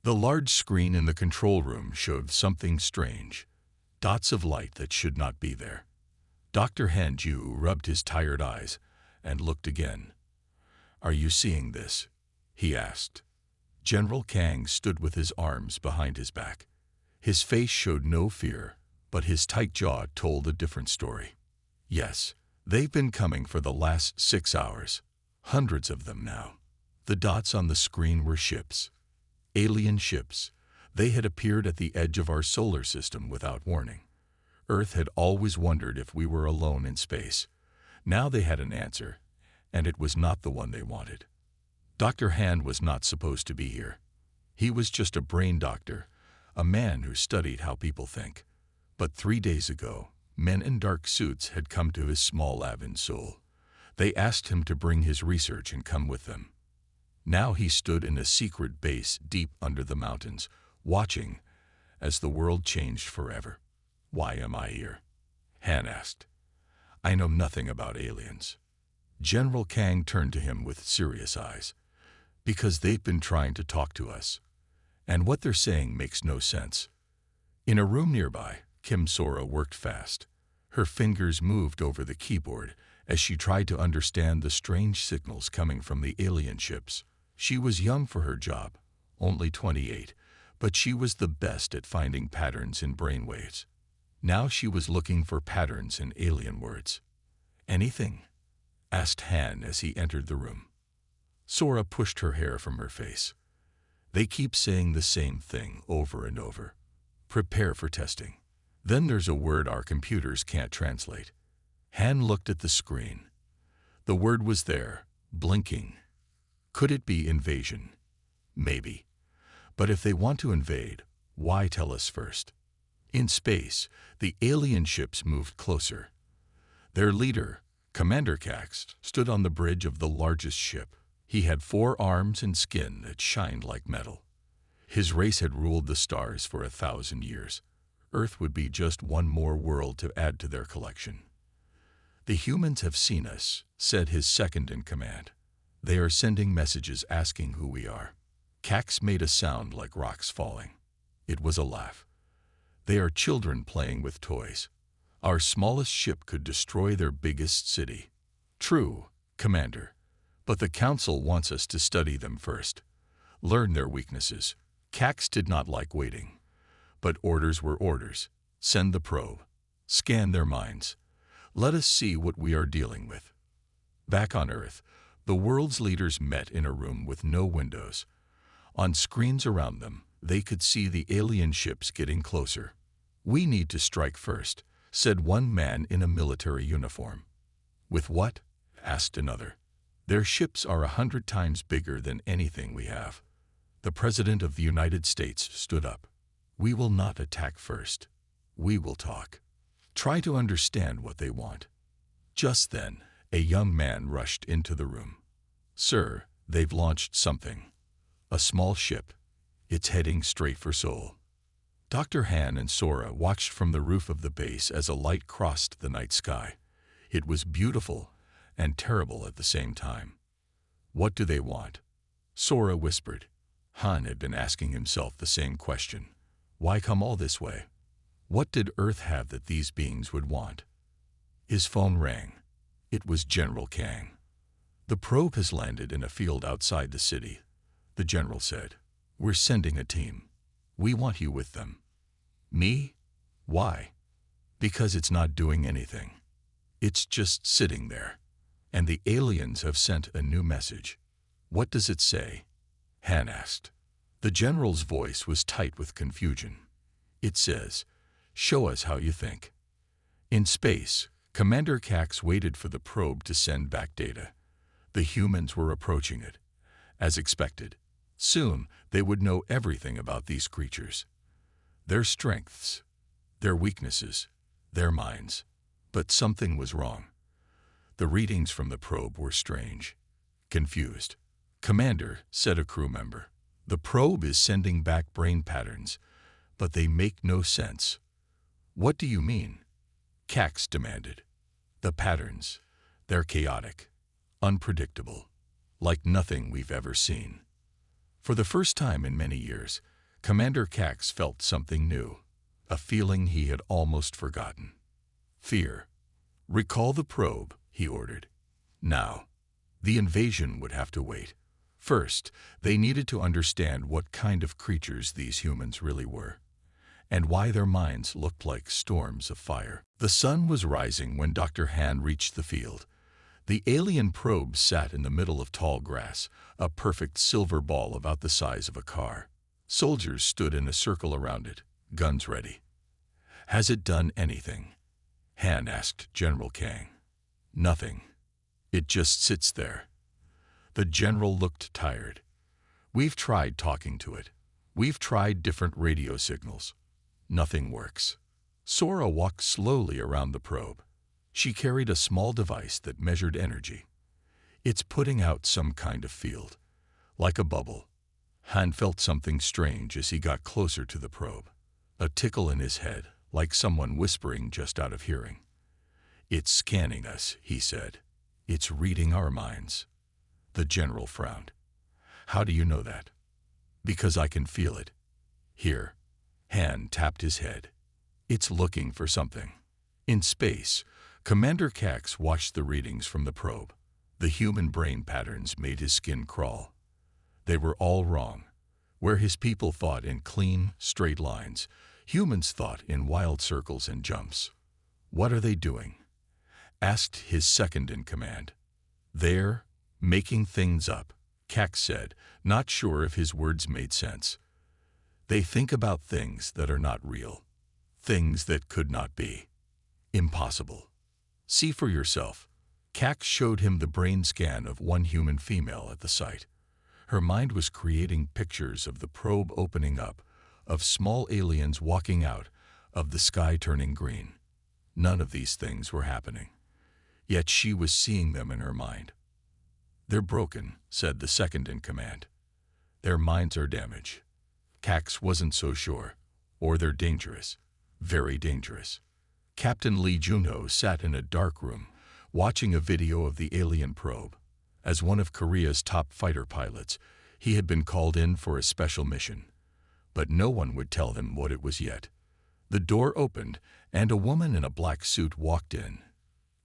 The large screen in the control room showed something strange, dots of light that should not be there. Dr. Hanju rubbed his tired eyes and looked again. "Are you seeing this?" he asked. General Kang stood with his arms behind his back. His face showed no fear, but his tight jaw told a different story. "Yes, they've been coming for the last 6 hours. Hundreds of them now." The dots on the screen were ships. Alien ships. They had appeared at the edge of our solar system without warning. Earth had always wondered if we were alone in space. Now they had an answer, and it was not the one they wanted. Dr. Han was not supposed to be here. He was just a brain doctor, a man who studied how people think. But 3 days ago, men in dark suits had come to his small lab in Seoul. They asked him to bring his research and come with them. Now he stood in a secret base deep under the mountains, watching as the world changed forever. "Why am I here?" Han asked. "I know nothing about aliens." General Kang turned to him with serious eyes. "Because they've been trying to talk to us. And what they're saying makes no sense." In a room nearby, Kim Sora worked fast. Her fingers moved over the keyboard as she tried to understand the strange signals coming from the alien ships. She was young for her job, only 28, but she was the best at finding patterns in brainwaves. Now she was looking for patterns in alien words. "Anything?" asked Han as he entered the room. Sora pushed her hair from her face. "They keep saying the same thing over and over. Prepare for testing. Then there's a word our computers can't translate." Han looked at the screen. The word was there, blinking. Could it be invasion? Maybe. But if they want to invade, why tell us first? In space, the alien ships moved closer. Their leader, Commander Cax, stood on the bridge of the largest ship. He had 4 arms and skin that shined like metal. His race had ruled the stars for 1,000 years. Earth would be just one more world to add to their collection. "The humans have seen us," said his second in command. "They are sending messages asking who we are." Cax made a sound like rocks falling. It was a laugh. "They are children playing with toys. Our smallest ship could destroy their biggest city." "True, Commander, but the Council wants us to study them first. Learn their weaknesses." Cax did not like waiting. But orders were orders. Send the probe. Scan their minds. Let us see what we are dealing with. Back on Earth, the world's leaders met in a room with no windows. On screens around them, they could see the alien ships getting closer. "We need to strike first," said one man in a military uniform. "With what?" asked another. "Their ships are 100 times bigger than anything we have." The President of the United States stood up. "We will not attack first. We will talk. Try to understand what they want." Just then, a young man rushed into the room. "Sir, they've launched something. A small ship. It's heading straight for Seoul." Dr. Han and Sora watched from the roof of the base as a light crossed the night sky. It was beautiful and terrible at the same time. "What do they want?" Sora whispered. Han had been asking himself the same question. Why come all this way? What did Earth have that these beings would want? His phone rang. It was General Kang. "The probe has landed in a field outside the city," the general said. "We're sending a team. We want you with them." "Me? Why?" "Because it's not doing anything. It's just sitting there. And the aliens have sent a new message." "What does it say?" Han asked. The general's voice was tight with confusion. "It says, 'Show us how you think.'" In space, Commander Cax waited for the probe to send back data. The humans were approaching it. As expected, soon they would know everything about these creatures. Their strengths, their weaknesses, their minds. But something was wrong. The readings from the probe were strange. Confused. "Commander," said a crew member, "the probe is sending back brain patterns, but they make no sense." "What do you mean?" Cax demanded. "The patterns. They're chaotic, unpredictable, like nothing we've ever seen." For the first time in many years, Commander Cax felt something new, a feeling he had almost forgotten. Fear. Recall the probe, he ordered. Now. The invasion would have to wait. First, they needed to understand what kind of creatures these humans really were, and why their minds looked like storms of fire. The sun was rising when Dr. Han reached the field. The alien probe sat in the middle of tall grass, a perfect silver ball about the size of a car. Soldiers stood in a circle around it, guns ready. "Has it done anything?" Han asked General Kang. "Nothing. It just sits there." The general looked tired. "We've tried talking to it. We've tried different radio signals. Nothing works." Sora walked slowly around the probe. She carried a small device that measured energy. "It's putting out some kind of field, like a bubble." Han felt something strange as he got closer to the probe. A tickle in his head, like someone whispering just out of hearing. "It's scanning us," he said. "It's reading our minds." The general frowned. "How do you know that?" "Because I can feel it. Here." Han tapped his head. "It's looking for something." In space, Commander Cax watched the readings from the probe. The human brain patterns made his skin crawl. They were all wrong. Where his people thought in clean, straight lines, humans thought in wild circles and jumps. "What are they doing?" asked his second-in-command. "They're making things up," Cax said, not sure if his words made sense. "They think about things that are not real. Things that could not be. Impossible. See for yourself." Cax showed him the brain scan of one human female at the site. Her mind was creating pictures of the probe opening up, of small aliens walking out, of the sky turning green. None of these things were happening. Yet she was seeing them in her mind. "They're broken," said the second-in-command. "Their minds are damaged." Cax wasn't so sure. "Or they're dangerous. Very dangerous." Captain Lee Junho sat in a dark room, watching a video of the alien probe. As one of Korea's top fighter pilots, he had been called in for a special mission. But no one would tell him what it was yet. The door opened, and a woman in a black suit walked in.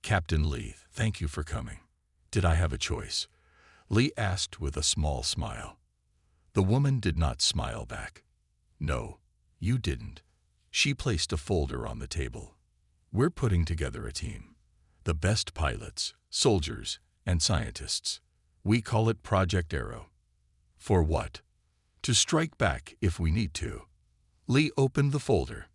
"Captain Lee, thank you for coming." "Did I have a choice?" Lee asked with a small smile. The woman did not smile back. "No, you didn't." She placed a folder on the table. "We're putting together a team. The best pilots, soldiers, and scientists. We call it Project Arrow." "For what?" "To strike back if we need to." Lee opened the folder.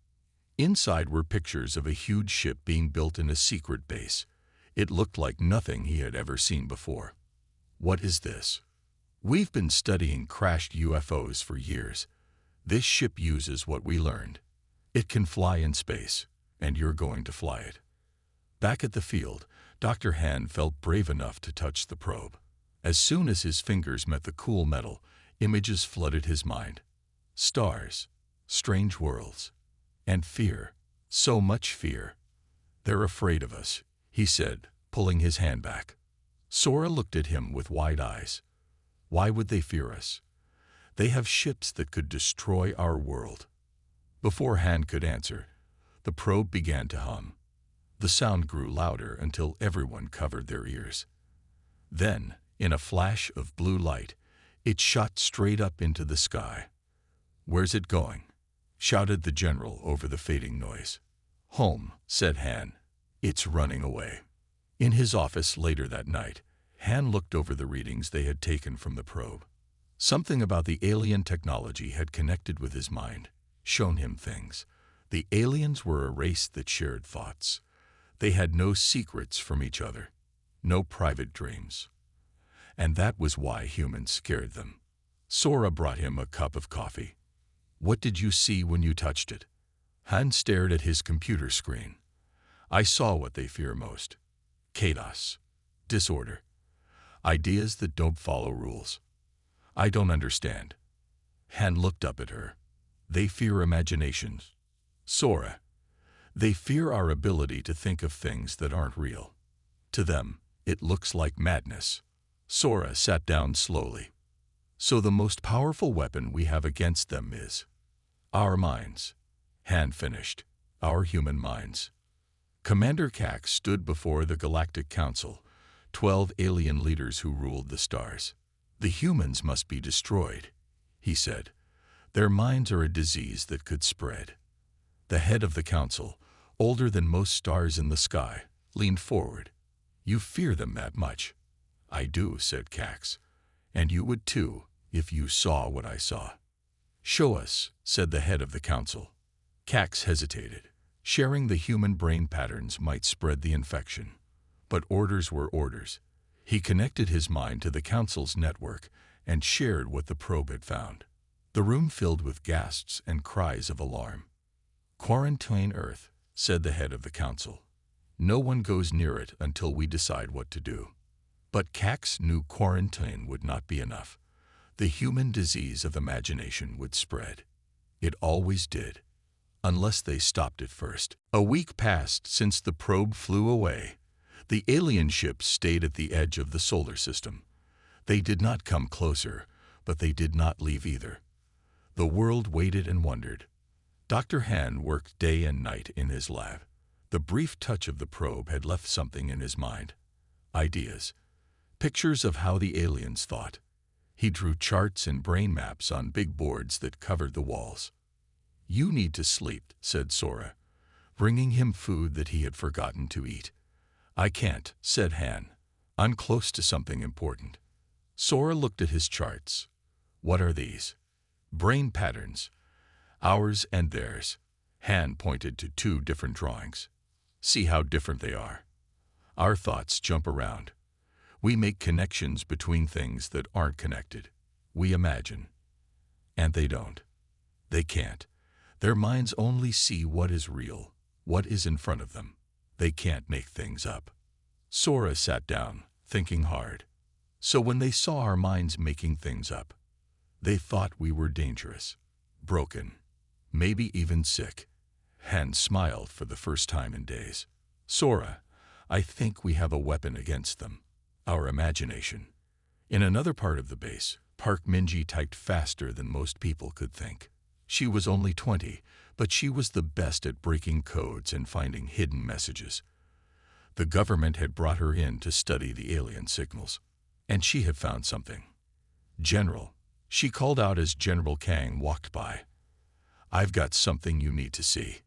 Inside were pictures of a huge ship being built in a secret base. It looked like nothing he had ever seen before. "What is this?" "We've been studying crashed UFOs for years. This ship uses what we learned. It can fly in space, and you're going to fly it." Back at the field, Dr. Han felt brave enough to touch the probe. As soon as his fingers met the cool metal, images flooded his mind. Stars, strange worlds, and fear. So much fear. "They're afraid of us," he said, pulling his hand back. Sora looked at him with wide eyes. "Why would they fear us? They have ships that could destroy our world." Before Han could answer, the probe began to hum. The sound grew louder until everyone covered their ears. Then, in a flash of blue light, it shot straight up into the sky. "Where's it going?" shouted the general over the fading noise. "Home," said Han. "It's running away." In his office later that night, Han looked over the readings they had taken from the probe. Something about the alien technology had connected with his mind, shown him things. The aliens were a race that shared thoughts. They had no secrets from each other, no private dreams. And that was why humans scared them. Sora brought him a cup of coffee. "What did you see when you touched it?" Han stared at his computer screen. "I saw what they fear most. Chaos, disorder, ideas that don't follow rules. I don't understand." Han looked up at her. "They fear imaginations. Sora, they fear our ability to think of things that aren't real. To them, it looks like madness." Sora sat down slowly. "So the most powerful weapon we have against them is Our minds. Han finished. Our human minds. Commander Cax stood before the Galactic Council, 12 alien leaders who ruled the stars. The humans must be destroyed, he said. Their minds are a disease that could spread. The head of the council, older than most stars in the sky, leaned forward. You fear them that much? I do, said Cax. And you would too, if you saw what I saw. Show us, said the head of the council. Cax hesitated. Sharing the human brain patterns might spread the infection. But orders were orders. He connected his mind to the council's network and shared what the probe had found. The room filled with gasps and cries of alarm. Quarantine Earth, said the head of the council. No one goes near it until we decide what to do. But Cax knew quarantine would not be enough. The human disease of imagination would spread. It always did, unless they stopped it first. A week passed since the probe flew away. The alien ships stayed at the edge of the solar system. They did not come closer, but they did not leave either. The world waited and wondered. Dr. Han worked day and night in his lab. The brief touch of the probe had left something in his mind. Ideas. Pictures of how the aliens thought. He drew charts and brain maps on big boards that covered the walls. You need to sleep, said Sora, bringing him food that he had forgotten to eat. I can't, said Han. I'm close to something important. Sora looked at his charts. What are these? Brain patterns. Ours and theirs. Han pointed to 2 different drawings. See how different they are. Our thoughts jump around. We make connections between things that aren't connected. We imagine. And they don't. They can't. Their minds only see what is real, what is in front of them. They can't make things up. Sora sat down, thinking hard. So when they saw our minds making things up, they thought we were dangerous, broken, maybe even sick. Han smiled for the first time in days. Sora, I think we have a weapon against them. Our imagination. In another part of the base, Park Minji typed faster than most people could think. She was only 20, but she was the best at breaking codes and finding hidden messages. The government had brought her in to study the alien signals, and she had found something. General, she called out as General Kang walked by. I've got something you need to see.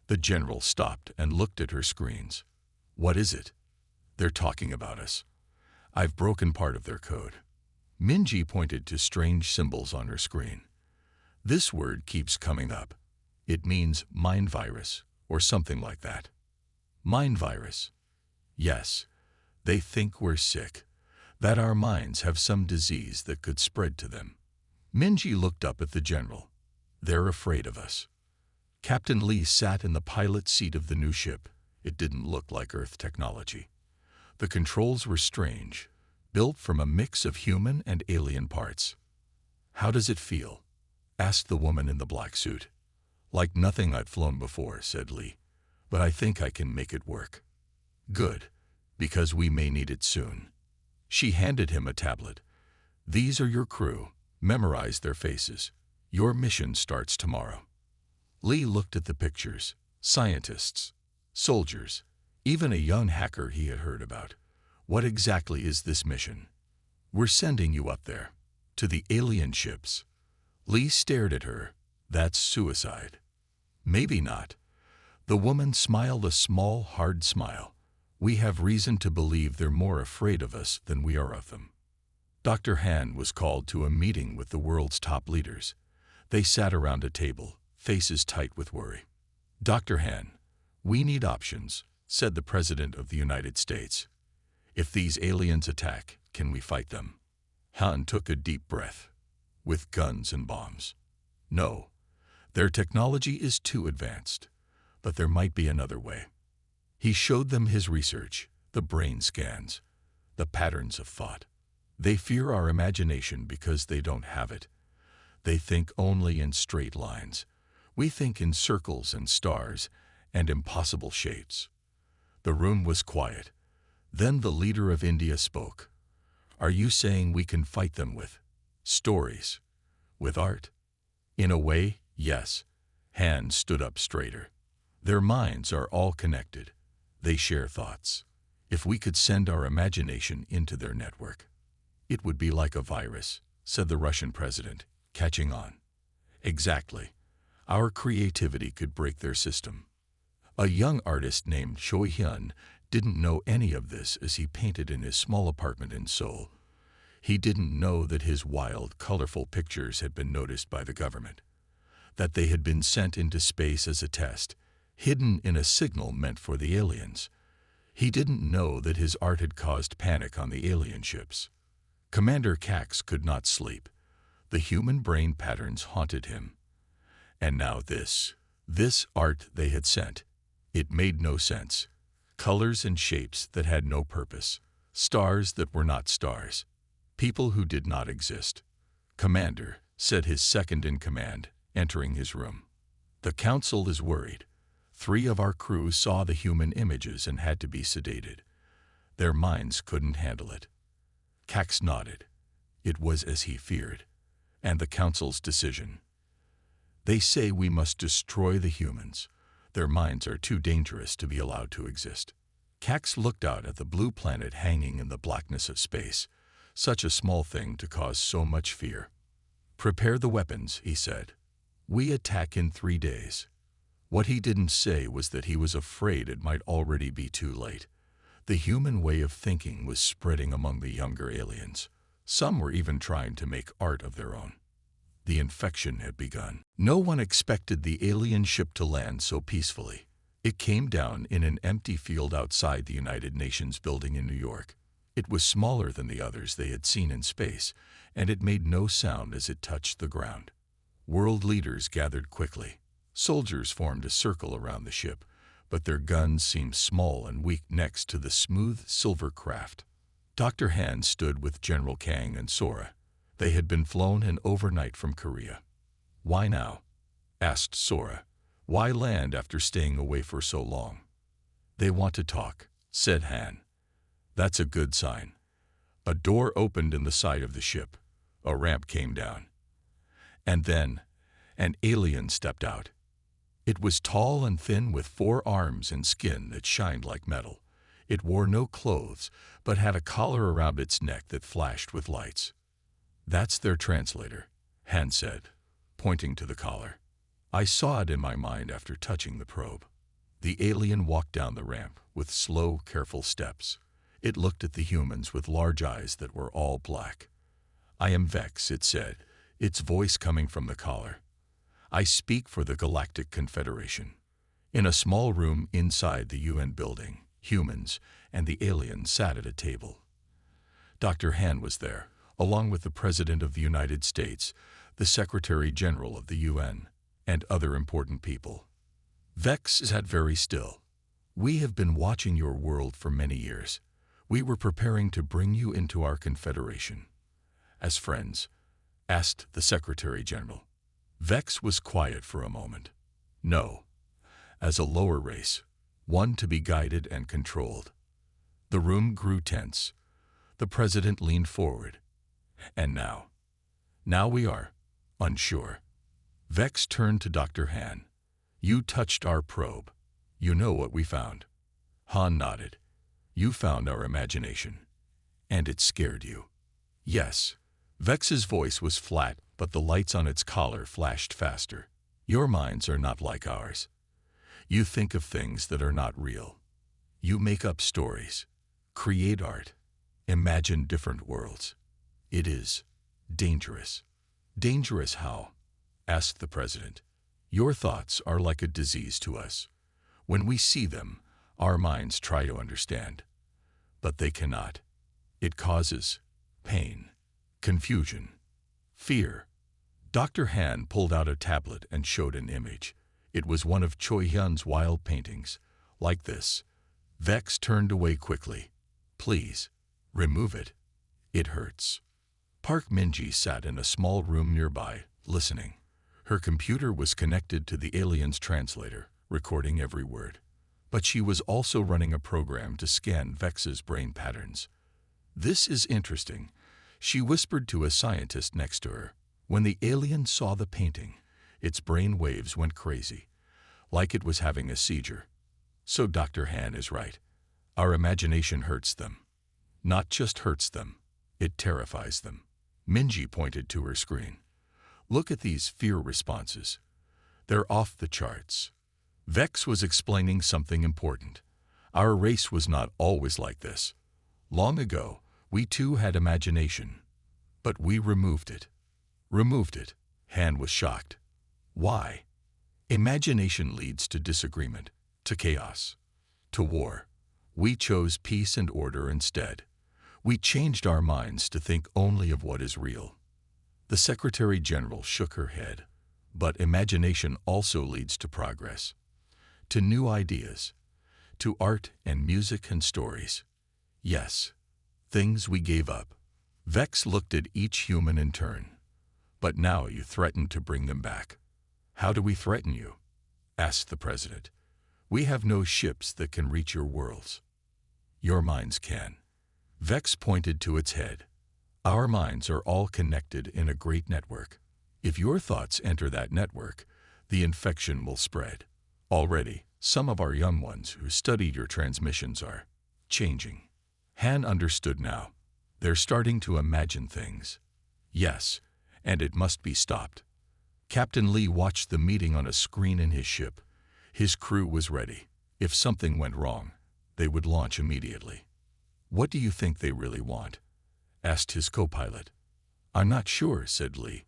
The general stopped and looked at her screens. What is it? They're talking about us. I've broken part of their code. Minji pointed to strange symbols on her screen. This word keeps coming up. It means mind virus, or something like that. Mind virus. Yes, they think we're sick, that our minds have some disease that could spread to them. Minji looked up at the general. They're afraid of us. Captain Lee sat in the pilot seat of the new ship. It didn't look like Earth technology. The controls were strange, built from a mix of human and alien parts. How does it feel? Asked the woman in the black suit. Like nothing I'd flown before, said Lee, but I think I can make it work. Good, because we may need it soon. She handed him a tablet. These are your crew. Memorize their faces. Your mission starts tomorrow. Lee looked at the pictures. Scientists, soldiers, even a young hacker he had heard about. What exactly is this mission? We're sending you up there, to the alien ships. Lee stared at her. That's suicide. Maybe not. The woman smiled a small, hard smile. We have reason to believe they're more afraid of us than we are of them. Dr. Han was called to a meeting with the world's top leaders. They sat around a table, faces tight with worry. Dr. Han, we need options, said the President of the United States. If these aliens attack, can we fight them? Han took a deep breath. With guns and bombs. No, their technology is too advanced, but there might be another way. He showed them his research, the brain scans, the patterns of thought. They fear our imagination because they don't have it. They think only in straight lines. We think in circles and stars and impossible shapes. The room was quiet. Then the leader of India spoke. Are you saying we can fight them with stories? With art? In a way, yes. Han stood up straighter. Their minds are all connected. They share thoughts. If we could send our imagination into their network, it would be like a virus, said the Russian president, catching on. Exactly. Our creativity could break their system. A young artist named Choi Hyun didn't know any of this as he painted in his small apartment in Seoul. He didn't know that his wild, colorful pictures had been noticed by the government, that they had been sent into space as a test, hidden in a signal meant for the aliens. He didn't know that his art had caused panic on the alien ships. Commander Cax could not sleep. The human brain patterns haunted him. And now this art they had sent. It made no sense. Colors and shapes that had no purpose. Stars that were not stars. People who did not exist. Commander, said his second-in-command, entering his room. The council is worried. 3 of our crew saw the human images and had to be sedated. Their minds couldn't handle it. Cax nodded. It was as he feared. And the council's decision. They say we must destroy the humans. Their minds are too dangerous to be allowed to exist. Cax looked out at the blue planet hanging in the blackness of space. Such a small thing to cause so much fear. Prepare the weapons, he said. We attack in 3 days. What he didn't say was that he was afraid it might already be too late. The human way of thinking was spreading among the younger aliens. Some were even trying to make art of their own. The infection had begun. No one expected the alien ship to land so peacefully. It came down in an empty field outside the United Nations building in New York. It was smaller than the others they had seen in space, and it made no sound as it touched the ground. World leaders gathered quickly. Soldiers formed a circle around the ship, but their guns seemed small and weak next to the smooth silver craft. Dr. Han stood with General Kang and Sora. They had been flown in overnight from Korea. Why now? Asked Sora. Why land after staying away for so long? They want to talk, said Han. That's a good sign. A door opened in the side of the ship. A ramp came down. And then, an alien stepped out. It was tall and thin with 4 arms and skin that shined like metal. It wore no clothes, but had a collar around its neck that flashed with lights. That's their translator, Han said, pointing to the collar. I saw it in my mind after touching the probe. The alien walked down the ramp with slow, careful steps. It looked at the humans with large eyes that were all black. I am Vex, it said, its voice coming from the collar. I speak for the Galactic Confederation. In a small room inside the UN building, humans and the aliens sat at a table. Dr. Han was there, along with the President of the United States, the Secretary General of the UN, and other important people. Vex sat very still. We have been watching your world for many years. We were preparing to bring you into our confederation. As friends, asked the Secretary General. Vex was quiet for a moment. No. As a lower race, one to be guided and controlled. The room grew tense. The President leaned forward. And now? Now we are unsure. Vex turned to Dr. Han. You touched our probe. You know what we found. Han nodded. You found our imagination. And it scared you. Yes. Vex's voice was flat, but the lights on its collar flashed faster. Your minds are not like ours. You think of things that are not real. You make up stories, create art, imagine different worlds. It is dangerous. Dangerous how? Asked the President. Your thoughts are like a disease to us. When we see them, our minds try to understand. But they cannot. It causes pain, confusion, fear. Dr. Han pulled out a tablet and showed an image. It was one of Choi Hyun's wild paintings. Like this. Vex turned away quickly. Please, remove it. It hurts. Park Minji sat in a small room nearby, listening. Her computer was connected to the alien's translator, recording every word. But she was also running a program to scan Vex's brain patterns. This is interesting, she whispered to a scientist next to her. When the alien saw the painting, Its brain waves went crazy, like it was having a seizure. So Dr. Han is right. Our imagination hurts them. Not just hurts them, it terrifies them. Minji pointed to her screen. Look at these fear responses. They're off the charts. Vex was explaining something important. Our race was not always like this. Long ago, we too had imagination. But we removed it. Removed it. Han was shocked. Why? Imagination leads to disagreement, to chaos, to war. We chose peace and order instead. We changed our minds to think only of what is real. The Secretary General shook her head. But imagination also leads to progress, to new ideas, to art and music and stories. Yes, things we gave up. Vex looked at each human in turn. But now you threaten to bring them back. How do we threaten you? Asked the president. We have no ships that can reach your worlds. Your minds can. Vex pointed to its head. Our minds are all connected in a great network. If your thoughts enter that network, the infection will spread. Already, some of our young ones who studied your transmissions are changing. Han understood now. They're starting to imagine things. Yes, and it must be stopped. Captain Lee watched the meeting on a screen in his ship. His crew was ready. If something went wrong, they would launch immediately. What do you think they really want? Asked his co-pilot. I'm not sure, said Lee.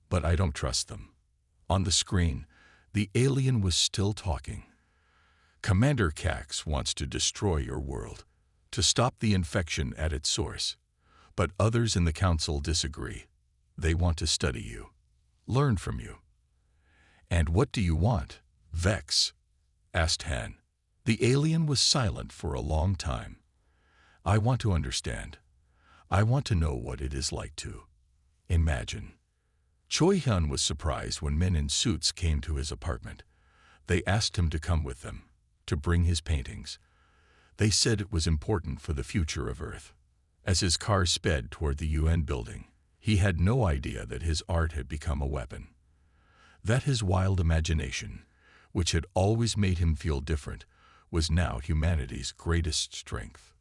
But I don't trust them. On the screen, the alien was still talking. Commander Cax wants to destroy your world, to stop the infection at its source. But others in the council disagree. They want to study you, learn from you. And what do you want, Vex? Asked Han. The alien was silent for a long time. I want to understand. I want to know what it is like to imagine. Choi Hyun was surprised when men in suits came to his apartment. They asked him to come with them, to bring his paintings. They said it was important for the future of Earth. As his car sped toward the UN building, he had no idea that his art had become a weapon. That his wild imagination, which had always made him feel different, was now humanity's greatest strength.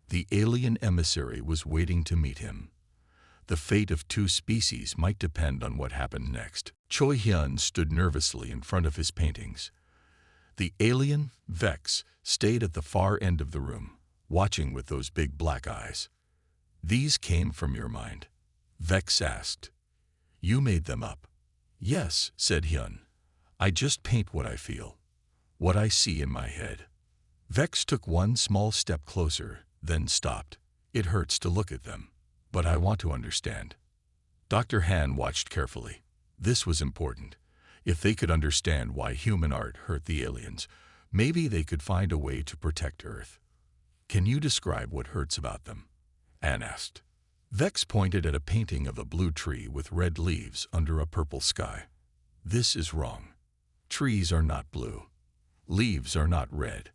The alien emissary was waiting to meet him. The fate of two species might depend on what happened next. Choi Hyun stood nervously in front of his paintings. The alien, Vex, stayed at the far end of the room, watching with those big black eyes. These came from your mind? Vex asked. You made them up. Yes, said Hyun. I just paint what I feel, what I see in my head. Vex took one small step closer, then stopped. It hurts to look at them. But I want to understand. Dr. Han watched carefully. This was important. If they could understand why human art hurt the aliens, maybe they could find a way to protect Earth. Can you describe what hurts about them? Han asked. Vex pointed at a painting of a blue tree with red leaves under a purple sky. This is wrong. Trees are not blue. Leaves are not red.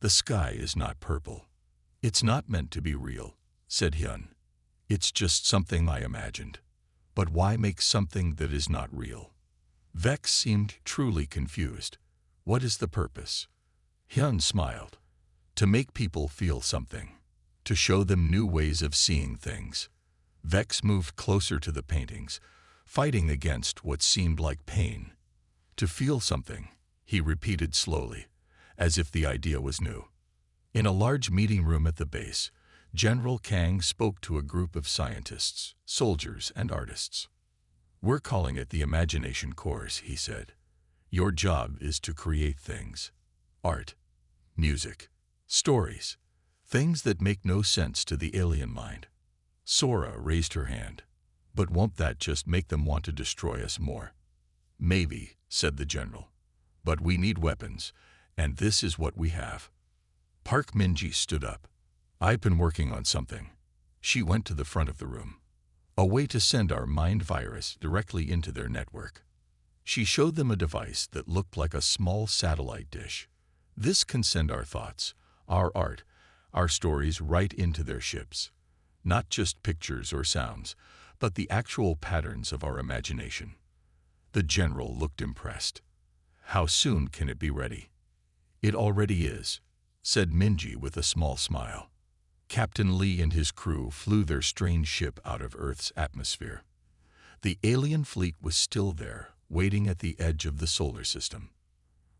The sky is not purple. It's not meant to be real, said Hyun. It's just something I imagined. But why make something that is not real? Vex seemed truly confused. What is the purpose? Hyun smiled. To make people feel something. To show them new ways of seeing things. Vex moved closer to the paintings, fighting against what seemed like pain. To feel something, he repeated slowly, as if the idea was new. In a large meeting room at the base, General Kang spoke to a group of scientists, soldiers, and artists. We're calling it the Imagination Course, he said. Your job is to create things. Art, music, stories, things that make no sense to the alien mind. Sora raised her hand. But won't that just make them want to destroy us more? Maybe, said the general. But we need weapons, and this is what we have. Park Minji stood up. I've been working on something. She went to the front of the room. A way to send our mind virus directly into their network. She showed them a device that looked like a small satellite dish. This can send our thoughts, our art, our stories right into their ships. Not just pictures or sounds, but the actual patterns of our imagination. The general looked impressed. How soon can it be ready? It already is, said Minji with a small smile. Captain Lee and his crew flew their strange ship out of Earth's atmosphere. The alien fleet was still there, waiting at the edge of the solar system.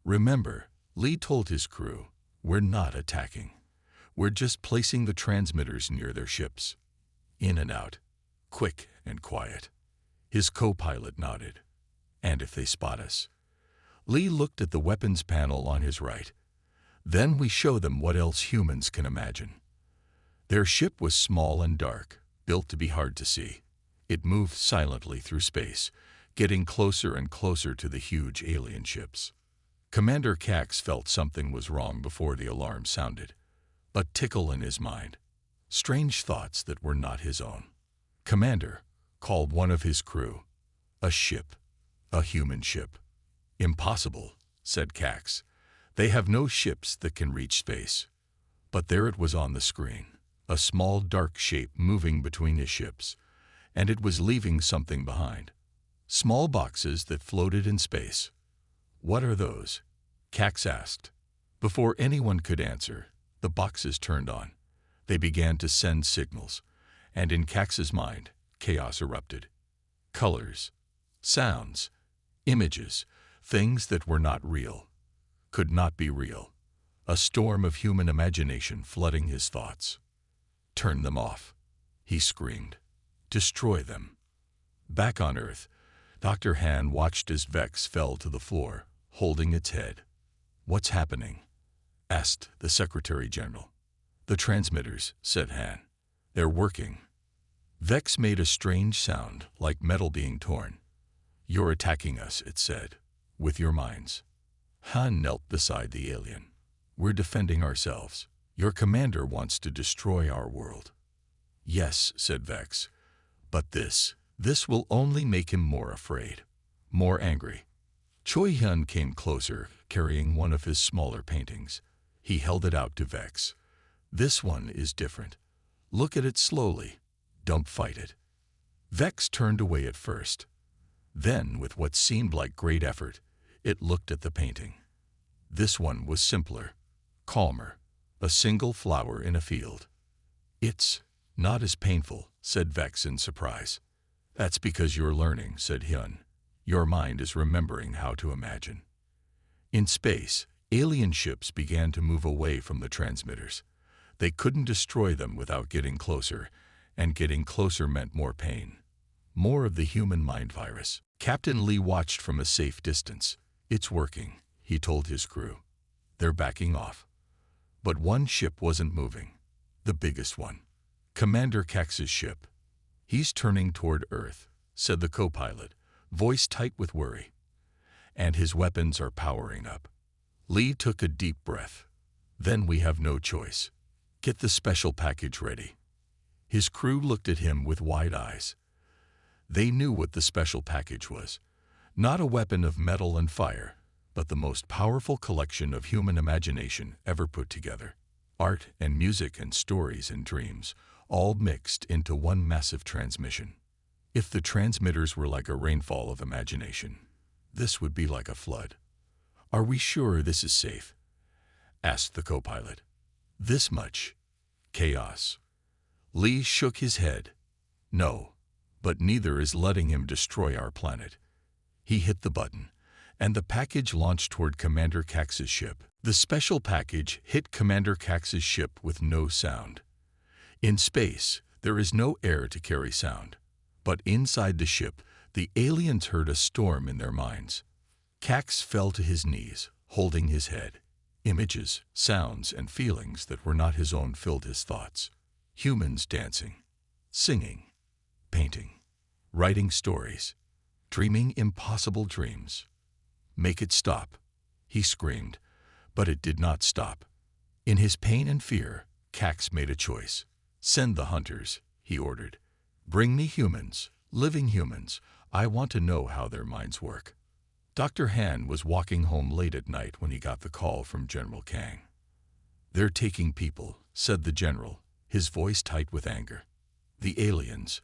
Remember, Lee told his crew, we're not attacking. We're just placing the transmitters near their ships. In and out, quick and quiet. His co-pilot nodded. And if they spot us? Lee looked at the weapons panel on his right. Then we show them what else humans can imagine. Their ship was small and dark, built to be hard to see. It moved silently through space, getting closer and closer to the huge alien ships. Commander Cax felt something was wrong before the alarm sounded. A tickle in his mind. Strange thoughts that were not his own. Commander called one of his crew. A ship. A human ship. Impossible, said Cax. They have no ships that can reach space. But there it was on the screen. A small dark shape moving between his ships. And it was leaving something behind. Small boxes that floated in space. What are those? Cax asked. Before anyone could answer, the boxes turned on. They began to send signals, and in Cax's mind, chaos erupted. Colors, sounds, images, things that were not real, could not be real. A storm of human imagination flooding his thoughts. Turn them off, he screamed. Destroy them. Back on Earth, Dr. Han watched as Vex fell to the floor, holding its head. What's happening? Asked the Secretary General. The transmitters, said Han. They're working. Vex made a strange sound, like metal being torn. You're attacking us, it said, with your minds. Han knelt beside the alien. We're defending ourselves. Your commander wants to destroy our world. Yes, said Vex. But this will only make him more afraid, more angry. Choi Hyun came closer, carrying one of his smaller paintings. He held it out to Vex. This one is different. Look at it slowly. Don't fight it. Vex turned away at first. Then, with what seemed like great effort, it looked at the painting. This one was simpler, calmer, a single flower in a field. It's not as painful, said Vex in surprise. That's because you're learning, said Hyun. Your mind is remembering how to imagine. In space, alien ships began to move away from the transmitters. They couldn't destroy them without getting closer, and getting closer meant more pain. More of the human mind virus. Captain Lee watched from a safe distance. It's working, he told his crew. They're backing off. But one ship wasn't moving. The biggest one. Commander Cax's ship. He's turning toward Earth, said the co-pilot, voice tight with worry. And his weapons are powering up. Lee took a deep breath. Then we have no choice. Get the special package ready. His crew looked at him with wide eyes. They knew what the special package was. Not a weapon of metal and fire, but the most powerful collection of human imagination ever put together. Art and music and stories and dreams, all mixed into one massive transmission. If the transmitters were like a rainfall of imagination, this would be like a flood. Are we sure this is safe? Asked the co-pilot. This much. Chaos. Lee shook his head. No, but neither is letting him destroy our planet. He hit the button, and the package launched toward Commander Cax's ship. The special package hit Commander Cax's ship with no sound. In space, there is no air to carry sound. But inside the ship, the aliens heard a storm in their minds. Cax fell to his knees, holding his head. Images, sounds, and feelings that were not his own filled his thoughts. Humans dancing, singing, painting, writing stories, dreaming impossible dreams. Make it stop, he screamed, but it did not stop. In his pain and fear, Cax made a choice. Send the hunters, he ordered. Bring me humans, living humans. I want to know how their minds work. Dr. Han was walking home late at night when he got the call from General Kang. They're taking people, said the general, his voice tight with anger. The aliens,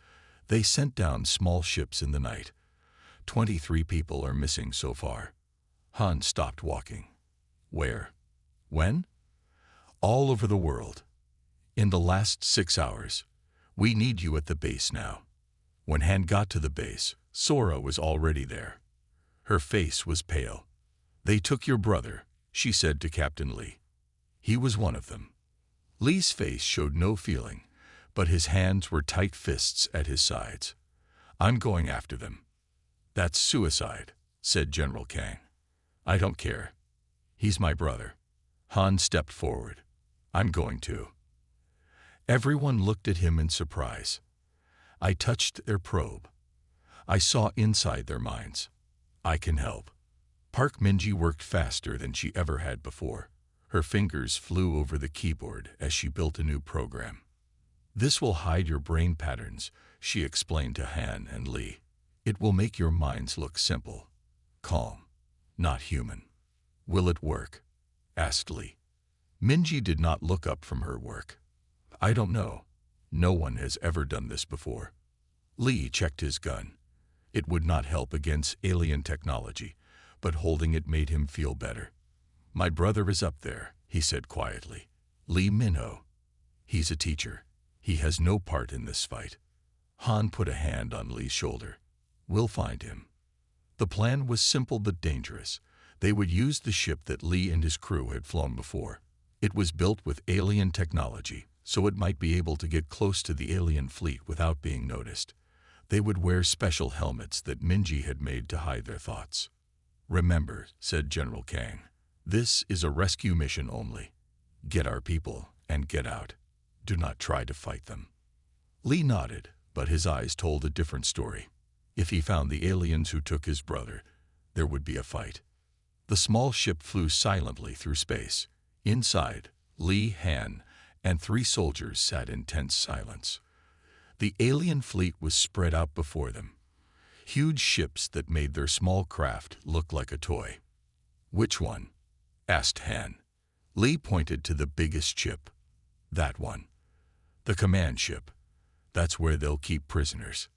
they sent down small ships in the night. 23 people are missing so far. Han stopped walking. Where? When? All over the world. In the last 6 hours. We need you at the base now. When Han got to the base, Sora was already there. Her face was pale. They took your brother, she said to Captain Lee. He was one of them. Lee's face showed no feeling, but his hands were tight fists at his sides. I'm going after them. That's suicide, said General Kang. I don't care. He's my brother. Han stepped forward. I'm going to. Everyone looked at him in surprise. I touched their probe. I saw inside their minds. I can help. Park Minji worked faster than she ever had before. Her fingers flew over the keyboard as she built a new program. This will hide your brain patterns, she explained to Han and Lee. It will make your minds look simple, calm, not human. Will it work? Asked Lee. Minji did not look up from her work. I don't know. No one has ever done this before. Lee checked his gun. It would not help against alien technology, but holding it made him feel better. My brother is up there, he said quietly. Lee Minho. He's a teacher. He has no part in this fight. Han put a hand on Lee's shoulder. We'll find him. The plan was simple but dangerous. They would use the ship that Lee and his crew had flown before. It was built with alien technology, so it might be able to get close to the alien fleet without being noticed. They would wear special helmets that Minji had made to hide their thoughts. Remember, said General Kang, this is a rescue mission only. Get our people and get out. Do not try to fight them. Lee nodded, but his eyes told a different story. If he found the aliens who took his brother, there would be a fight. The small ship flew silently through space. Inside, Lee, Han, and 3 soldiers sat in tense silence. The alien fleet was spread out before them. Huge ships that made their small craft look like a toy. Which one? Asked Han. Lee pointed to the biggest ship. That one. The command ship. That's where they'll keep prisoners.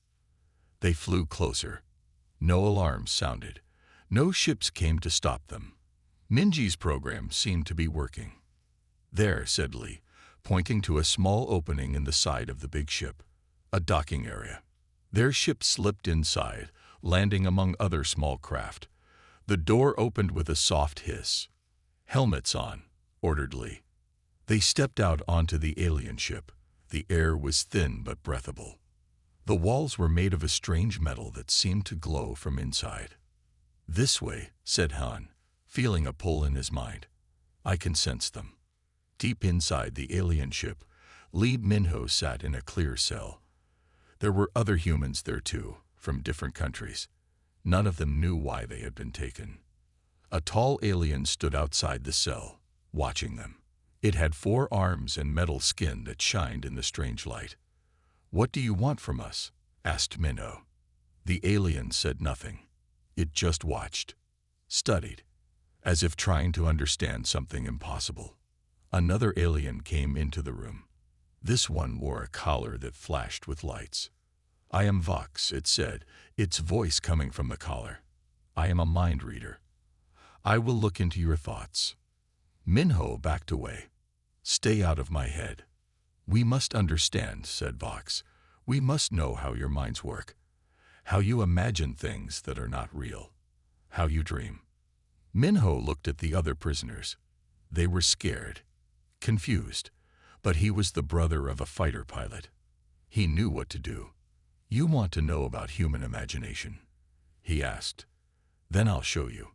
They flew closer. No alarms sounded. No ships came to stop them. Minji's program seemed to be working. There, said Lee, pointing to a small opening in the side of the big ship. A docking area. Their ship slipped inside, landing among other small craft. The door opened with a soft hiss. Helmets on, ordered Lee. They stepped out onto the alien ship. The air was thin but breathable. The walls were made of a strange metal that seemed to glow from inside. This way, said Han, feeling a pull in his mind. I can sense them. Deep inside the alien ship, Lee Minho sat in a clear cell. There were other humans there too, from different countries. None of them knew why they had been taken. A tall alien stood outside the cell, watching them. It had 4 arms and metal skin that shined in the strange light. What do you want from us? Asked Minho. The alien said nothing. It just watched, studied, as if trying to understand something impossible. Another alien came into the room. This one wore a collar that flashed with lights. I am Vox, it said, its voice coming from the collar. I am a mind reader. I will look into your thoughts. Minho backed away. Stay out of my head. We must understand, said Vox. We must know how your minds work. How you imagine things that are not real. How you dream. Minho looked at the other prisoners. They were scared, confused, but he was the brother of a fighter pilot. He knew what to do. You want to know about human imagination? He asked. Then I'll show you.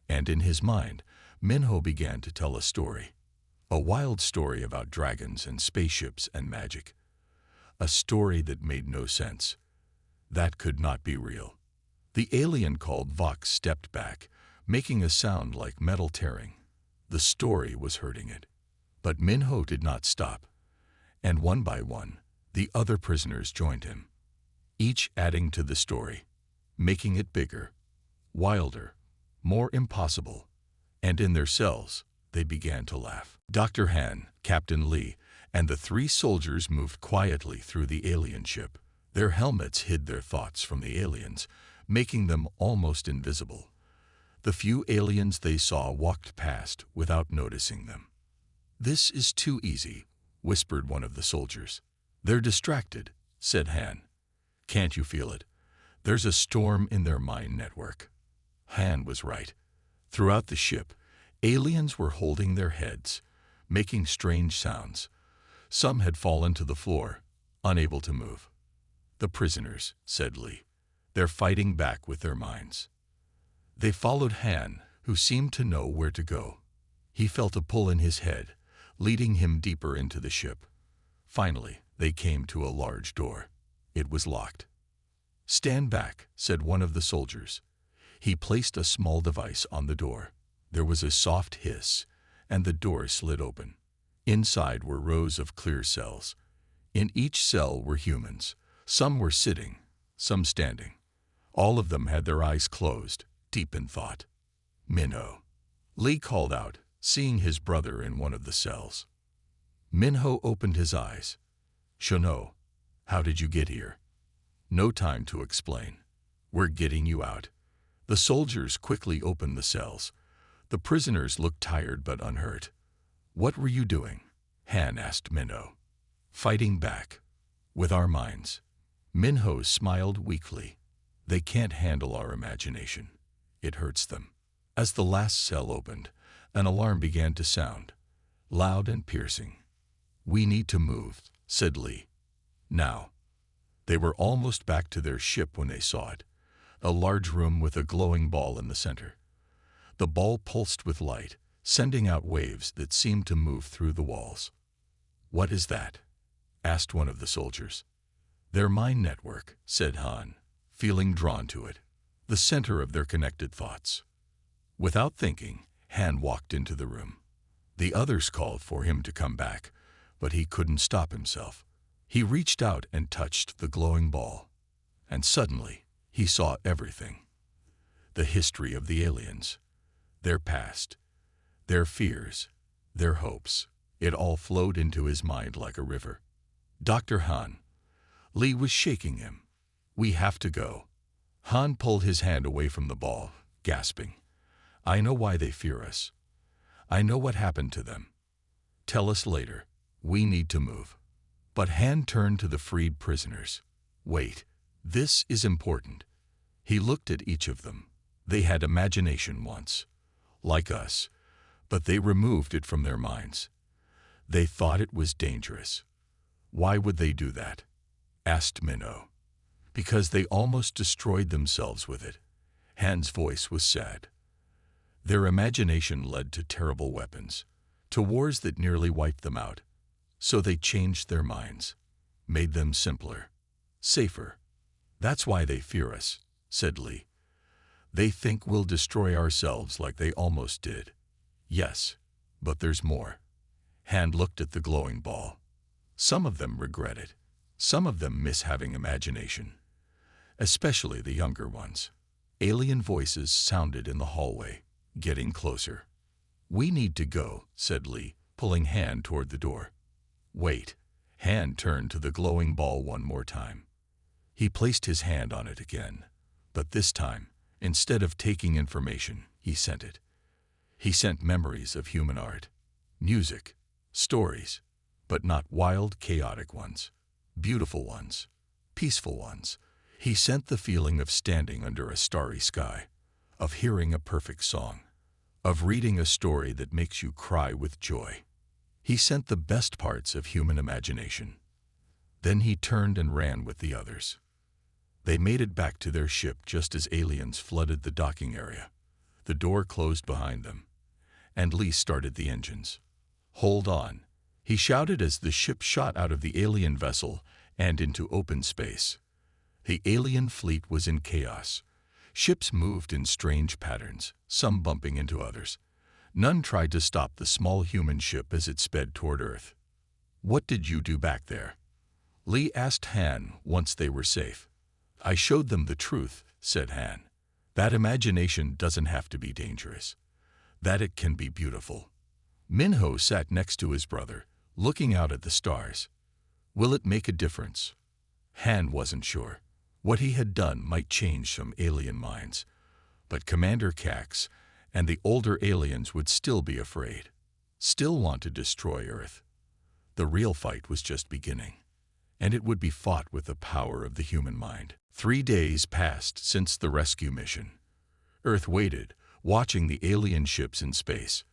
And in his mind, Minho began to tell a story. A wild story about dragons and spaceships and magic. A story that made no sense. That could not be real. The alien called Vox stepped back, making a sound like metal tearing. The story was hurting it. But Minho did not stop. And one by one, the other prisoners joined him. Each adding to the story, making it bigger, wilder, more impossible. And in their cells, they began to laugh. Dr. Han, Captain Lee, and the 3 soldiers moved quietly through the alien ship. Their helmets hid their thoughts from the aliens, making them almost invisible. The few aliens they saw walked past without noticing them. "This is too easy," whispered one of the soldiers. "They're distracted," said Han. "Can't you feel it? There's a storm in their mind network." Han was right. Throughout the ship, aliens were holding their heads, making strange sounds. Some had fallen to the floor, unable to move. "The prisoners," said Lee. "They're fighting back with their minds." They followed Han, who seemed to know where to go. He felt a pull in his head, leading him deeper into the ship. Finally, they came to a large door. It was locked. "Stand back," said one of the soldiers. He placed a small device on the door. There was a soft hiss, and the door slid open. Inside were rows of clear cells. In each cell were humans. Some were sitting, some standing. All of them had their eyes closed, deep in thought. "Minho," Lee called out, seeing his brother in one of the cells. Minho opened his eyes. "Shono, how did you get here?" "No time to explain. We're getting you out." The soldiers quickly opened the cells. The prisoners looked tired but unhurt. "What were you doing?" Han asked Minho. "Fighting back. With our minds." Minho smiled weakly. "They can't handle our imagination. It hurts them." As the last cell opened, an alarm began to sound, loud and piercing. "We need to move," said Lee. "Now." They were almost back to their ship when they saw it, a large room with a glowing ball in the center. The ball pulsed with light, sending out waves that seemed to move through the walls. "What is that?" asked one of the soldiers. "Their mind network," said Han, feeling drawn to it, the center of their connected thoughts. Without thinking, Han walked into the room. The others called for him to come back, but he couldn't stop himself. He reached out and touched the glowing ball, and suddenly he saw everything. The history of the aliens, their past, their fears, their hopes. It all flowed into his mind like a river. "Dr. Han." Lee was shaking him. "We have to go." Han pulled his hand away from the ball, gasping. "I know why they fear us. I know what happened to them. Tell us later. We need to move." But Han turned to the freed prisoners. "Wait, this is important." He looked at each of them. They had imagination once, like us, but they removed it from their minds. They thought it was dangerous. "Why would they do that?" asked Minho. "Because they almost destroyed themselves with it." Han's voice was sad. "Their imagination led to terrible weapons, to wars that nearly wiped them out. So they changed their minds, made them simpler, safer. That's why they fear us," said Lee. "They think we'll destroy ourselves like they almost did." "Yes, but there's more." Han looked at the glowing ball. "Some of them regret it. Some of them miss having imagination. Especially the younger ones." Alien voices sounded in the hallway, getting closer. "We need to go," said Lee, pulling Han toward the door. "Wait." Han turned to the glowing ball one more time. He placed his hand on it again, but this time, instead of taking information, he sent it. He sent memories of human art, music, stories, but not wild, chaotic ones. Beautiful ones, peaceful ones. He sent the feeling of standing under a starry sky, of hearing a perfect song, of reading a story that makes you cry with joy. He sent the best parts of human imagination. Then he turned and ran with the others. They made it back to their ship just as aliens flooded the docking area. The door closed behind them, and Lee started the engines. "Hold on," he shouted as the ship shot out of the alien vessel and into open space. The alien fleet was in chaos. Ships moved in strange patterns, some bumping into others. None tried to stop the small human ship as it sped toward Earth. "What did you do back there?" Lee asked Han once they were safe. "I showed them the truth," said Han. "That imagination doesn't have to be dangerous. That it can be beautiful." Minho sat next to his brother, looking out at the stars. "Will it make a difference?" Han wasn't sure. What he had done might change some alien minds, but Commander Cax and the older aliens would still be afraid, still want to destroy Earth. The real fight was just beginning, and it would be fought with the power of the human mind. 3 days passed since the rescue mission. Earth waited, watching the alien ships in space.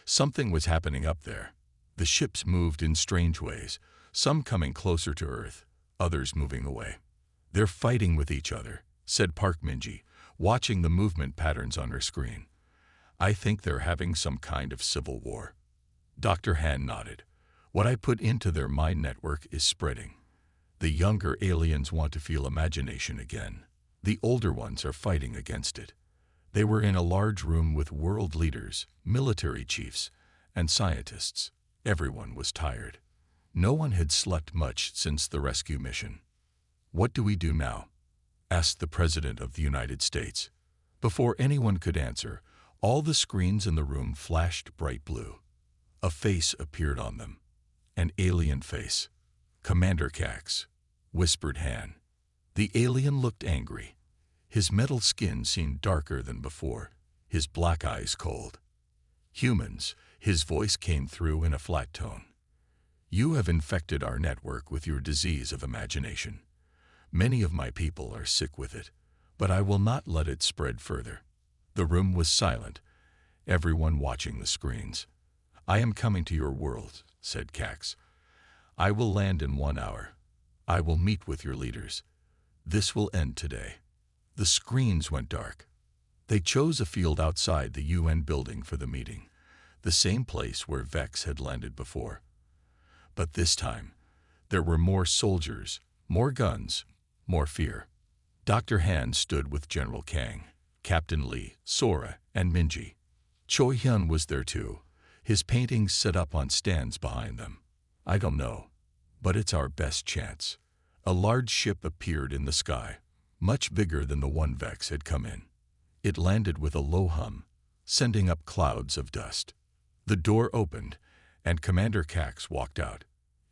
Something was happening up there. The ships moved in strange ways, some coming closer to Earth, others moving away. "They're fighting with each other," said Park Minji, watching the movement patterns on her screen. "I think they're having some kind of civil war." Dr. Han nodded. "What I put into their mind network is spreading. The younger aliens want to feel imagination again. The older ones are fighting against it." They were in a large room with world leaders, military chiefs, and scientists. Everyone was tired. No one had slept much since the rescue mission. "What do we do now?" asked the President of the United States. Before anyone could answer, all the screens in the room flashed bright blue. A face appeared on them. An alien face. "Commander Cax," whispered Han. The alien looked angry. His metal skin seemed darker than before, his black eyes cold. "Humans," his voice came through in a flat tone. "You have infected our network with your disease of imagination. Many of my people are sick with it, but I will not let it spread further." The room was silent, everyone watching the screens. "I am coming to your world," said Cax. "I will land in 1 hour. I will meet with your leaders. This will end today." The screens went dark. They chose a field outside the UN building for the meeting, the same place where Vex had landed before. But this time, there were more soldiers, more guns, more fear. Dr. Han stood with General Kang, Captain Lee, Sora, and Minji. Choi Hyun was there too, his paintings set up on stands behind them. "I don't know, but it's our best chance." A large ship appeared in the sky, much bigger than the one Vex had come in. It landed with a low hum, sending up clouds of dust. The door opened, and Commander Cax walked out.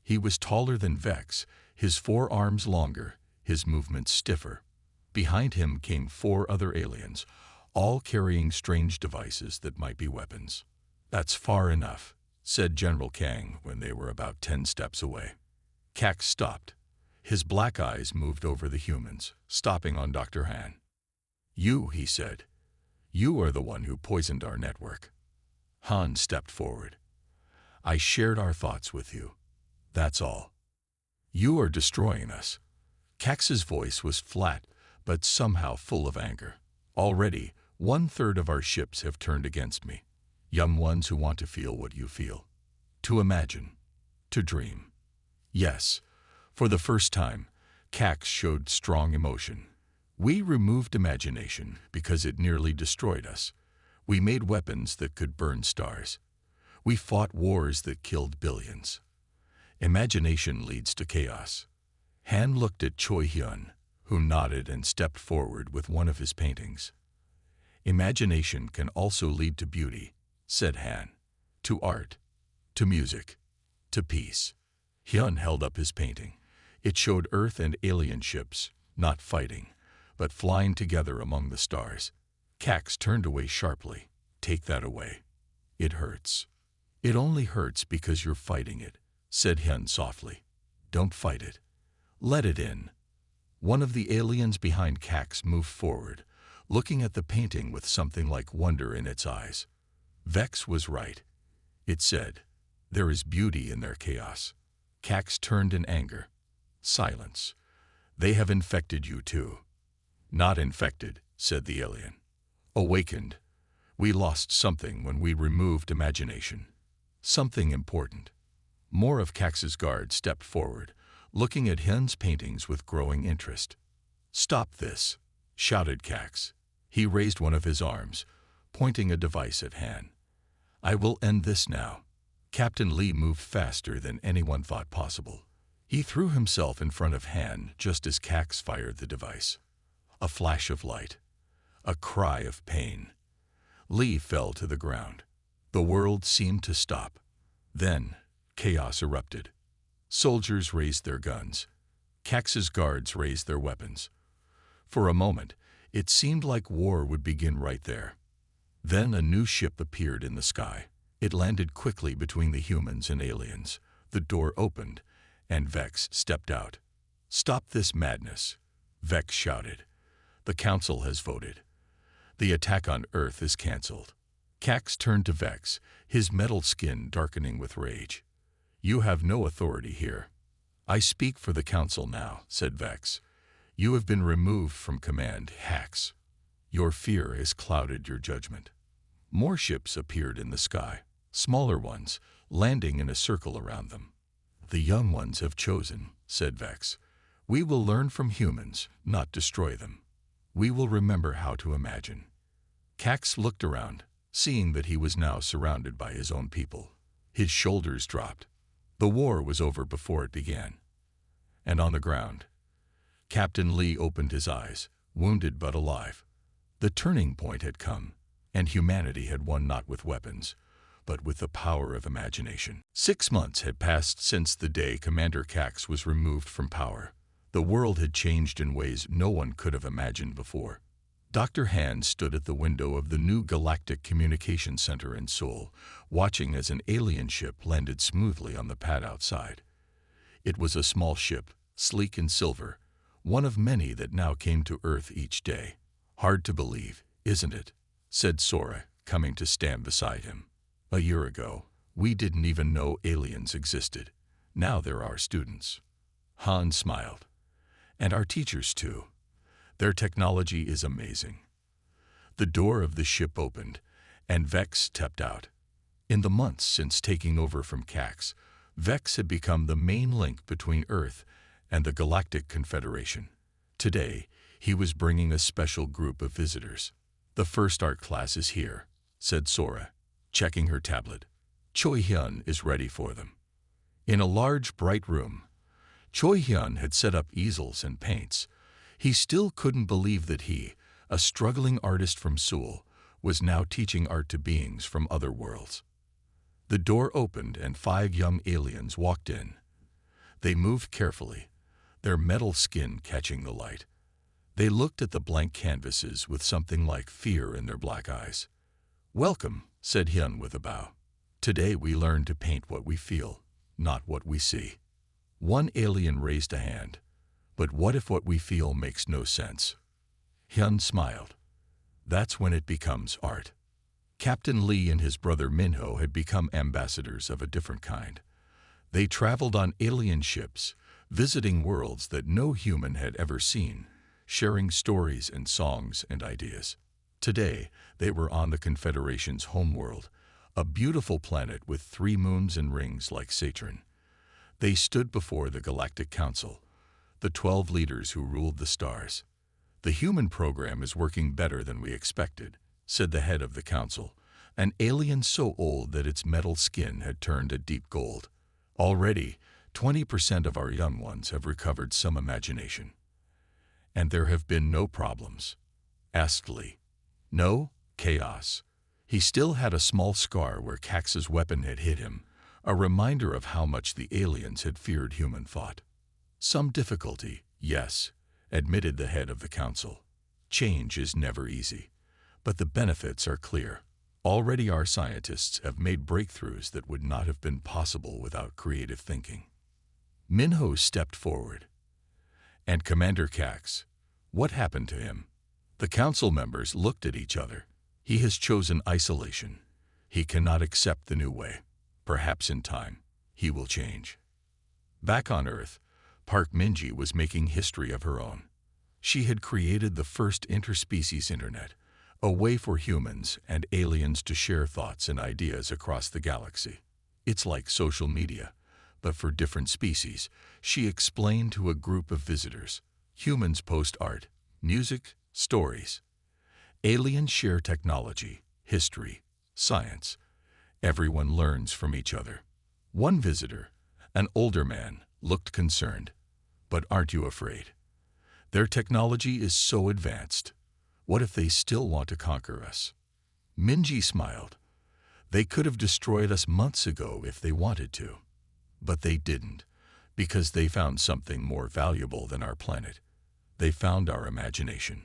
He was taller than Vex, his 4 arms longer, his movements stiffer. Behind him came 4 other aliens, all carrying strange devices that might be weapons. "That's far enough," said General Kang when they were about 10 steps away. Cax stopped. His black eyes moved over the humans, stopping on Dr. Han. "You," he said. "You are the one who poisoned our network." Han stepped forward. "I shared our thoughts with you. That's all. You are destroying us." Cax's voice was flat, but somehow full of anger. "Already, 1/3 of our ships have turned against me. Young ones who want to feel what you feel. To imagine. To dream." Yes. For the first time, Cax showed strong emotion. "We removed imagination because it nearly destroyed us. We made weapons that could burn stars. We fought wars that killed billions. Imagination leads to chaos." Han looked at Choi Hyun, who nodded and stepped forward with one of his paintings. "Imagination can also lead to beauty," said Han. "To art, to music, to peace." Hyun held up his painting. It showed Earth and alien ships, not fighting, but flying together among the stars. Cax turned away sharply. "Take that away. It hurts." "It only hurts because you're fighting it," said Hyun softly. "Don't fight it. Let it in." One of the aliens behind Cax moved forward, looking at the painting with something like wonder in its eyes. Vex was right. It said, "There is beauty in their chaos." Cax turned in anger. "Silence. They have infected you too." "Not infected," said the alien. "Awakened. We lost something when we removed imagination. Something important." More of Cax's guards stepped forward, looking at Hyun's paintings with growing interest. "Stop this," shouted Cax. He raised one of his arms, pointing a device at Han. "I will end this now." Captain Lee moved faster than anyone thought possible. He threw himself in front of Han just as Cax fired the device. A flash of light. A cry of pain. Lee fell to the ground. The world seemed to stop. Then, chaos erupted. Soldiers raised their guns. Cax's guards raised their weapons. For a moment, it seemed like war would begin right there. Then a new ship appeared in the sky. It landed quickly between the humans and aliens. The door opened, and Vex stepped out. "Stop this madness," Vex shouted. "The Council has voted. The attack on Earth is cancelled." Cax turned to Vex, his metal skin darkening with rage. "You have no authority here." "I speak for the Council now," said Vex. "You have been removed from command, Hax. Your fear has clouded your judgment." More ships appeared in the sky, smaller ones, landing in a circle around them. "The young ones have chosen," said Vex. "We will learn from humans, not destroy them. We will remember how to imagine." Cax looked around, seeing that he was now surrounded by his own people. His shoulders dropped. The war was over before it began. And on the ground, Captain Lee opened his eyes, wounded but alive. The turning point had come, and humanity had won not with weapons, but with the power of imagination. 6 months had passed since the day Commander Cax was removed from power. The world had changed in ways no one could have imagined before. Dr. Han stood at the window of the new Galactic Communication Center in Seoul, watching as an alien ship landed smoothly on the pad outside. It was a small ship, sleek and silver, one of many that now came to Earth each day. "Hard to believe, isn't it?" said Sora, coming to stand beside him. "A year ago, we didn't even know aliens existed. Now they're our students." Han smiled. "And our teachers too. Their technology is amazing." The door of the ship opened, and Vex stepped out. In the months since taking over from Cax, Vex had become the main link between Earth and the Galactic Confederation. Today, he was bringing a special group of visitors. "The first art class is here," said Sora, checking her tablet. "Choi Hyun is ready for them." In a large, bright room, Choi Hyun had set up easels and paints. He still couldn't believe that he, a struggling artist from Seoul, was now teaching art to beings from other worlds. The door opened and 5 young aliens walked in. They moved carefully, their metal skin catching the light. They looked at the blank canvases with something like fear in their black eyes. "Welcome," said Hyun with a bow. "Today we learn to paint what we feel, not what we see." One alien raised a hand. "But what if what we feel makes no sense?" Hyun smiled. "That's when it becomes art." Captain Lee and his brother Minho had become ambassadors of a different kind. They traveled on alien ships, visiting worlds that no human had ever seen, sharing stories and songs and ideas. Today, they were on the Confederation's homeworld, a beautiful planet with 3 moons and rings like Saturn. They stood before the Galactic Council, the 12 leaders who ruled the stars. "The human program is working better than we expected," said the head of the council, an alien so old that its metal skin had turned a deep gold. "Already, 20% of our young ones have recovered some imagination." "And there have been no problems?" asked Lee. "No, chaos." He still had a small scar where Cax's weapon had hit him, a reminder of how much the aliens had feared human thought. "Some difficulty, yes," admitted the head of the council. "Change is never easy, but the benefits are clear. Already our scientists have made breakthroughs that would not have been possible without creative thinking." Minho stepped forward. "And Commander Cax, what happened to him?" The council members looked at each other. "He has chosen isolation. He cannot accept the new way. Perhaps in time, he will change." Back on Earth, Park Minji was making history of her own. She had created the first interspecies internet, a way for humans and aliens to share thoughts and ideas across the galaxy. "It's like social media, but for different species," she explained to a group of visitors. "Humans post art, music, stories. Aliens share technology, history, science. Everyone learns from each other." One visitor, an older man, looked concerned. "But aren't you afraid? Their technology is so advanced. What if they still want to conquer us?" Minji smiled. "They could have destroyed us months ago if they wanted to. But they didn't, because they found something more valuable than our planet. They found our imagination.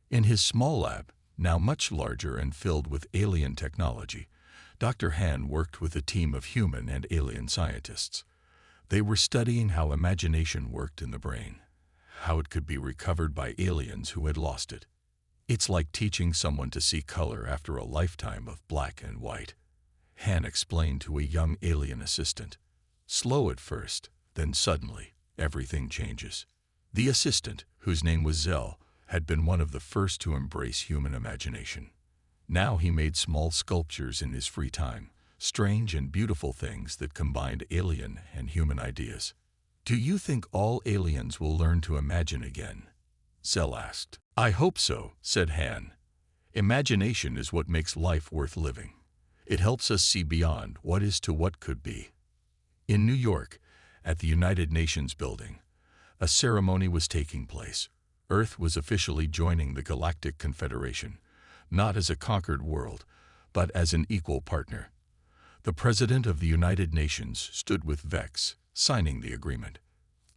In his small lab, now much larger and filled with alien technology, Dr. Han worked with a team of human and alien scientists. They were studying how imagination worked in the brain, how it could be recovered by aliens who had lost it. It's like teaching someone to see color after a lifetime of black and white, Han explained to a young alien assistant. Slow at first, then suddenly, everything changes. The assistant, whose name was Zell, had been one of the first to embrace human imagination. Now he made small sculptures in his free time, strange and beautiful things that combined alien and human ideas. Do you think all aliens will learn to imagine again? Zell asked. I hope so, said Han. Imagination is what makes life worth living. It helps us see beyond what is to what could be. In New York, at the United Nations building, a ceremony was taking place. Earth was officially joining the Galactic Confederation, not as a conquered world, but as an equal partner. The President of the United Nations stood with Vex, signing the agreement.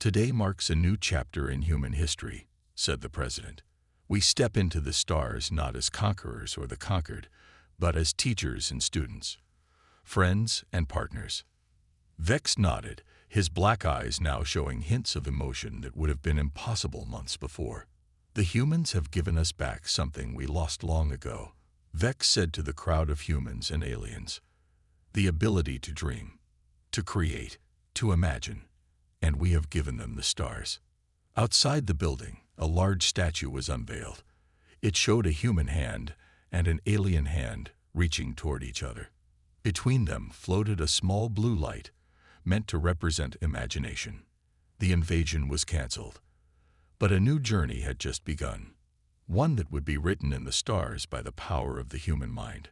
Today marks a new chapter in human history, said the President. We step into the stars not as conquerors or the conquered, but as teachers and students, friends and partners. Vex nodded, his black eyes now showing hints of emotion that would have been impossible months before. The humans have given us back something we lost long ago, Vex said to the crowd of humans and aliens. The ability to dream, to create, to imagine, and we have given them the stars. Outside the building, a large statue was unveiled. It showed a human hand and an alien hand reaching toward each other. Between them floated a small blue light, meant to represent imagination. The invasion was canceled, but a new journey had just begun, one that would be written in the stars by the power of the human mind.